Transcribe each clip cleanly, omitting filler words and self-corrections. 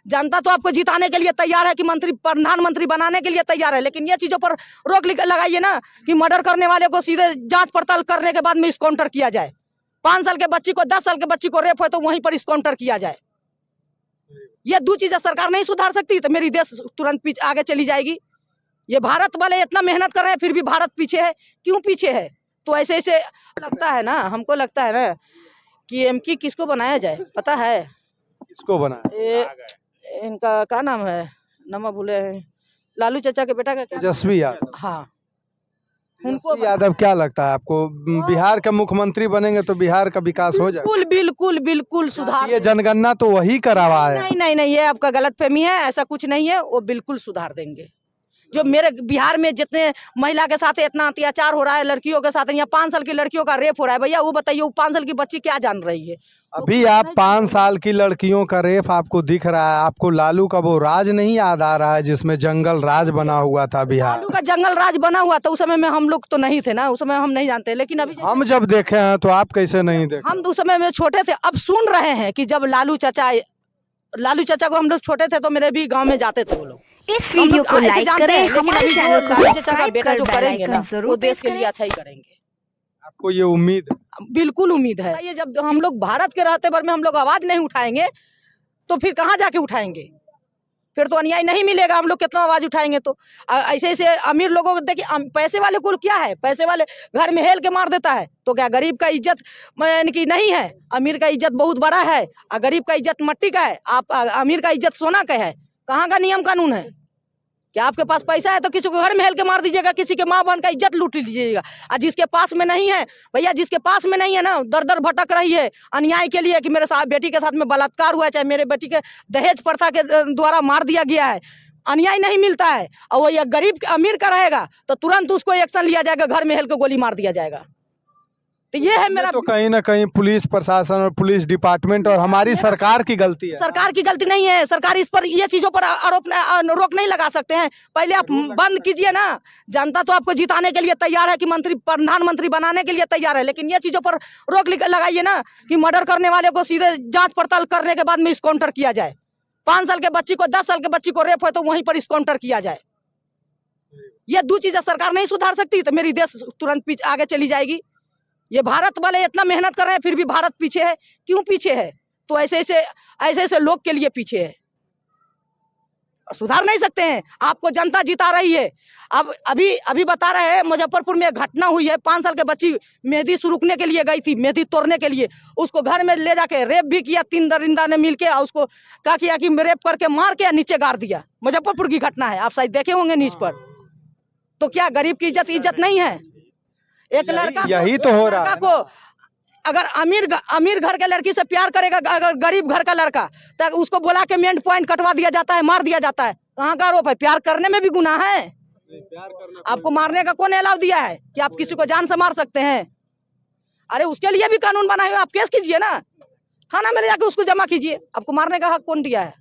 जनता तो आपको जिताने के लिए तैयार है कि मंत्री प्रधानमंत्री बनाने के लिए तैयार है, लेकिन ये चीजों पर रोक लगाइए ना कि मर्डर करने वाले को सीधे जांच पड़ताल करने के बाद में इनकाउंटर किया जाए। 5 साल के बच्ची को 10 साल के बच्ची को रेप है तो वहीं पर इनकाउंटर किया जाए। ये दो चीजें सरकार नहीं सुधार सकती तो मेरी देश तुरंत आगे चली जाएगी। ये भारत वाले इतना मेहनत कर रहे हैं फिर भी भारत पीछे है। क्यों पीछे है? तो ऐसे ऐसे लगता है ना, हमको लगता है ना कि एमपी किसको बनाया जाए, पता है? किसको बनाया? इनका क्या नाम है, नाम भूले हैं, लालू चाचा के बेटा का क्या? तेजस्वी यादव। हाँ, उनको तेजस्वी यादव क्या लगता है आपको? बिहार का मुख्यमंत्री बनेंगे तो बिहार का विकास हो जाएगा? बिल्कुल बिल्कुल बिल्कुल सुधार। ये जनगणना तो वही करवा है। नहीं नहीं नहीं, ये आपका गलतफहमी है, ऐसा कुछ नहीं है। वो बिल्कुल सुधार देंगे। जो मेरे बिहार में जितने महिला के साथ इतना अत्याचार हो रहा है, लड़कियों के साथ, यहाँ 5 साल की लड़कियों का रेप हो रहा है, भैया वो बताइए, वो 5 साल की बच्ची क्या जान रही है? अभी आप 5 साल की लड़कियों का रेप आपको दिख रहा है, आपको लालू का वो राज नहीं याद आ रहा है जिसमें जंगल राज बना हुआ था बिहार? लालू का जंगल राज बना हुआ था, उस समय में हम लोग तो नहीं थे ना, उस समय हम नहीं जानते, लेकिन अभी हम जब देखे हैं तो आप कैसे नहीं देखे? हम उस समय में छोटे थे। अब सुन रहे हैं कि जब लालू चाचा को हम लोग छोटे थे तो मेरे भी गांव में जाते थे वो लोग। इस वीडियो को लाइक करें, हमारे चैनल को लालू चाचा का सब्सक्राइब बेटा कर जो बेल करेंगे ना, आइकन वो जरूर देश प्रेस के लिए करें। अच्छा ही करेंगे। आपको ये उम्मीद है? बिल्कुल उम्मीद है। ये जब हम लोग भारत के रहते भर में हम लोग आवाज नहीं उठाएंगे तो फिर कहाँ जाके उठाएंगे? फिर तो अन्याय नहीं मिलेगा। हम लोग कितना आवाज उठाएंगे तो ऐसे ऐसे अमीर लोगों को देखिए, पैसे वाले को क्या है, पैसे वाले घर में हेल के मार देता है, तो क्या गरीब का इज्जत यानी कि नहीं है? अमीर का इज्जत बहुत बड़ा है और गरीब का इज्जत मट्टी का है। आप अमीर का इज्जत सोना का है। कहाँ का नियम कानून है? क्या आपके पास पैसा है तो किसी को घर में हेल के मार दीजिएगा, किसी के माँ बहन का इज्जत लूट लीजिएगा। और जिसके पास में नहीं है भैया, जिसके पास में नहीं है ना, दर दर भटक रही है अन्याय के लिए कि मेरे साथ बेटी के साथ में बलात्कार हुआ है, चाहे मेरे बेटी के दहेज प्रथा के द्वारा मार दिया गया है, अन्याय नहीं मिलता है, और वो ये गरीब अमीर का रहेगा तो तुरंत उसको एक्शन लिया जाएगा, घर में हेल के गोली मार दिया जाएगा। तो ये है मेरा तो कहीं ना कहीं पुलिस प्रशासन और पुलिस डिपार्टमेंट और हमारी सरकार की गलती है। सरकार की गलती नहीं है। सरकार इस पर ये चीजों पर रोक नहीं लगा सकते हैं। पहले आप बंद कीजिए ना। जनता तो आपको जिताने के लिए तैयार है कि मंत्री प्रधानमंत्री बनाने के लिए तैयार है, लेकिन ये चीजों पर रोक लगाइए ना कि मर्डर करने वाले को सीधे जांच पड़ताल करने के बाद में इनकाउंटर किया जाए। 5 साल के बच्ची को 10 साल के बच्ची को रेप है तो वहीं पर इनकाउंटर किया जाए। ये दो चीजें सरकार नहीं सुधार सकती तो मेरी देश तुरंत आगे चली जाएगी। ये भारत वाले इतना मेहनत कर रहे हैं फिर भी भारत पीछे है। क्यों पीछे है? तो ऐसे ऐसे लोग के लिए पीछे है, सुधार नहीं सकते हैं। आपको जनता जिता रही है। अब अभी बता रहे हैं मुजफ्फरपुर में एक घटना हुई है। 5 साल के बच्ची मेहंदी सुरुकने के लिए गई थी, मेहंदी तोड़ने के लिए, उसको घर में ले जाके रेप भी किया। 3 दरिंदा ने मिलके उसको क्या किया कि रेप करके मार के नीचे गाड़ दिया। मुजफ्फरपुर की घटना है, आप शायद देखे होंगे न्यूज पर। तो क्या गरीब की इज्जत नहीं है? एक लड़का यही तो हो रहा है को अगर अमीर घर के लड़की से प्यार करेगा, अगर गरीब घर का लड़का, तो उसको बोला के मेन पॉइंट कटवा दिया जाता है, मार दिया जाता है। कहाँ का आरोप है? प्यार करने में भी गुनाह है। आपको मारने का कौन अलाउ दिया है कि आप किसी को जान से मार सकते हैं? अरे उसके लिए भी कानून बनाए हुए, आप केस कीजिए ना, थाना में ले जाके उसको जमा कीजिए। आपको मारने का हक कौन दिया है?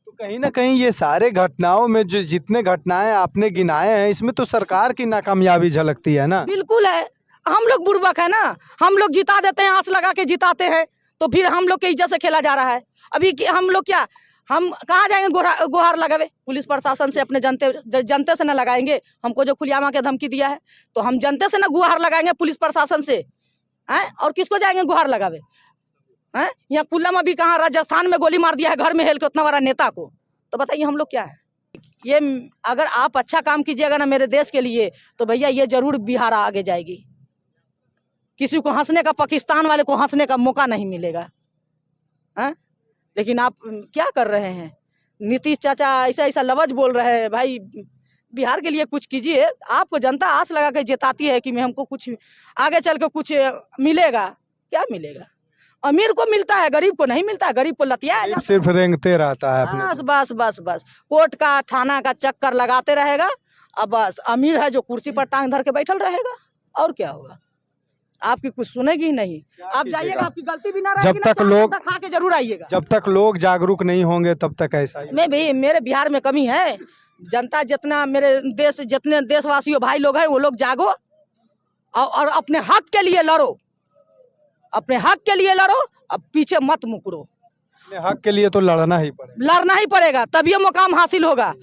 तो कहीं ना कहीं ये सारे घटनाओं में जो जितने घटनाएं आपने गिनाए हैं, इसमें तो सरकार की नाकामयाबी झलकती है ना? बिल्कुल है। हम लोग बुर्बक है ना, हम लोग जिता देते हैं, आस लगा के जिताते हैं, तो फिर हम लोग के इज्जत से खेला जा रहा है। अभी हम लोग क्या, हम कहाँ जाएंगे गुहार लगावे? पुलिस प्रशासन से अपने जनते से न लगाएंगे? हमको जो खुलियामा के धमकी दिया है तो हम जनते से न गुहार लगाएंगे, पुलिस प्रशासन से हैं? और किसको जाएंगे गुहार लगावे? हैं? यहाँ कुल्ला भी कहाँ, राजस्थान में गोली मार दिया है घर में हेल के उतना बड़ा नेता को। तो बताइए हम लोग क्या है? ये अगर आप अच्छा काम कीजिएगा ना मेरे देश के लिए तो भैया ये जरूर बिहार आगे जाएगी। किसी को हंसने का, पाकिस्तान वाले को हंसने का मौका नहीं मिलेगा है? लेकिन आप क्या कर रहे हैं? नीतीश चाचा ऐसा ऐसा लफ्ज बोल रहे हैं। भाई बिहार के लिए कुछ कीजिए। आपको जनता आस लगा के जिताती है कि मैं हमको कुछ आगे चल के कुछ मिलेगा। क्या मिलेगा? अमीर को मिलता है, गरीब को नहीं मिलता है। गरीब को लतिया सिर्फ रेंगते रहता है बस बस बस बस, कोर्ट का थाना का चक्कर लगाते रहेगा। अब बस अमीर है जो कुर्सी पर टांग धर के बैठल रहेगा, और क्या होगा? आपकी कुछ सुनेगी ही नहीं। आप जाइएगा, आपकी गलती भी ना रहेगी, जब तक लोग खा के जरूर आइएगा। जब तक लोग जागरूक नहीं होंगे तब तक ऐसा ही। मैं भी, मेरे बिहार में कमी है। जनता जितना मेरे देश, जितने देशवासियों भाई लोग हैं वो लोग जागो और अपने हक के लिए लड़ो, अपने हक के लिए लड़ो। अब पीछे मत मुकरो। अपने हक के लिए तो लड़ना ही पड़ेगा। लड़ना ही पड़ेगा, तभी ये मुकाम हासिल होगा।